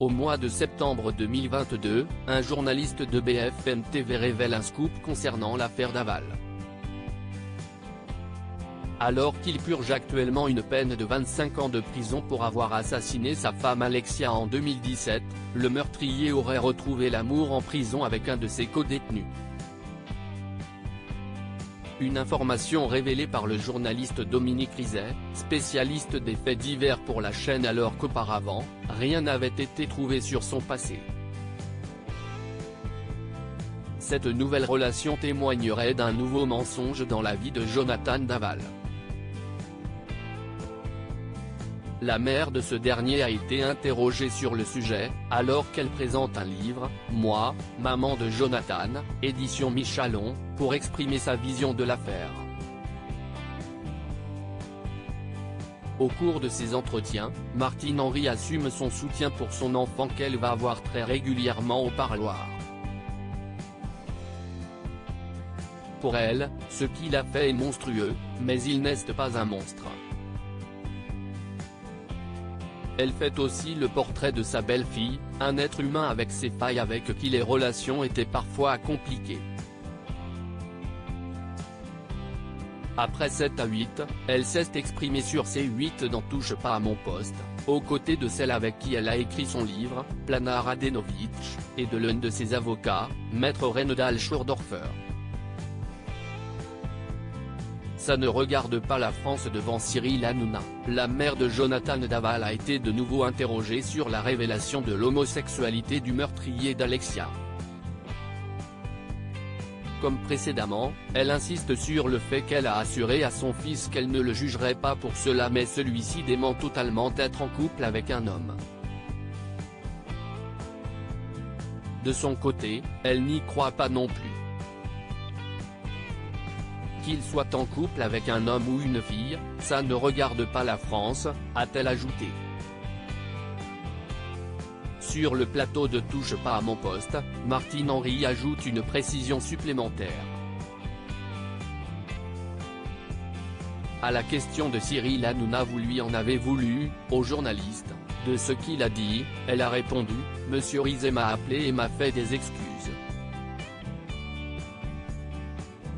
Au mois de septembre 2022, un journaliste de BFM TV révèle un scoop concernant l'affaire Daval. Alors qu'il purge actuellement une peine de 25 ans de prison pour avoir assassiné sa femme Alexia en 2017, le meurtrier aurait retrouvé l'amour en prison avec un de ses codétenus. Une information révélée par le journaliste Dominique Rizet, spécialiste des faits divers pour la chaîne, alors qu'auparavant, rien n'avait été trouvé sur son passé. Cette nouvelle relation témoignerait d'un nouveau mensonge dans la vie de Jonathan Daval. La mère de ce dernier a été interrogée sur le sujet, alors qu'elle présente un livre, Moi, maman de Jonathan, édition Michalon, pour exprimer sa vision de l'affaire. Au cours de ces entretiens, Martine Henry assume son soutien pour son enfant qu'elle va voir très régulièrement au parloir. Pour elle, ce qu'il a fait est monstrueux, mais il n'est pas un monstre. Elle fait aussi le portrait de sa belle-fille, un être humain avec ses failles avec qui les relations étaient parfois compliquées. Après 7 à 8, elle s'est exprimée sur ces 8 dans Touche pas à mon poste, aux côtés de celle avec qui elle a écrit son livre, Plana Radenović, et de l'un de ses avocats, Maître Renedal Schurdorfer. Ça ne regarde pas la France devant Cyril Hanouna. La mère de Jonathan Daval a été de nouveau interrogée sur la révélation de l'homosexualité du meurtrier d'Alexia. Comme précédemment, elle insiste sur le fait qu'elle a assuré à son fils qu'elle ne le jugerait pas pour cela, mais celui-ci dément totalement être en couple avec un homme. De son côté, elle n'y croit pas non plus. Qu'il soit en couple avec un homme ou une fille, ça ne regarde pas la France, a-t-elle ajouté. Sur le plateau de Touche pas à mon poste, Martine Henry ajoute une précision supplémentaire. À la question de Cyril Hanouna vous lui en avez voulu, au journaliste, de ce qu'il a dit, elle a répondu, Monsieur Rizet m'a appelé et m'a fait des excuses.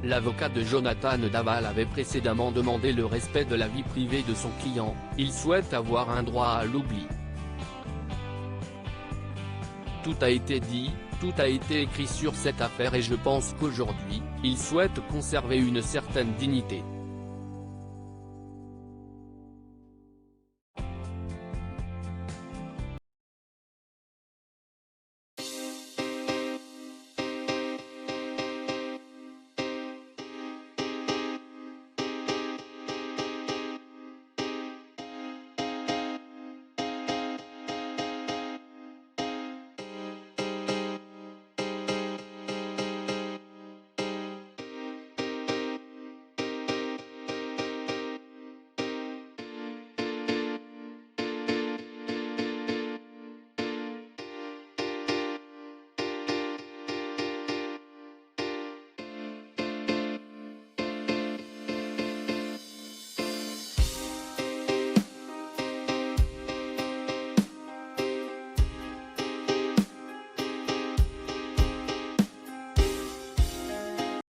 L'avocat de Jonathan Daval avait précédemment demandé le respect de la vie privée de son client, il souhaite avoir un droit à l'oubli. Tout a été dit, tout a été écrit sur cette affaire et je pense qu'aujourd'hui, il souhaite conserver une certaine dignité.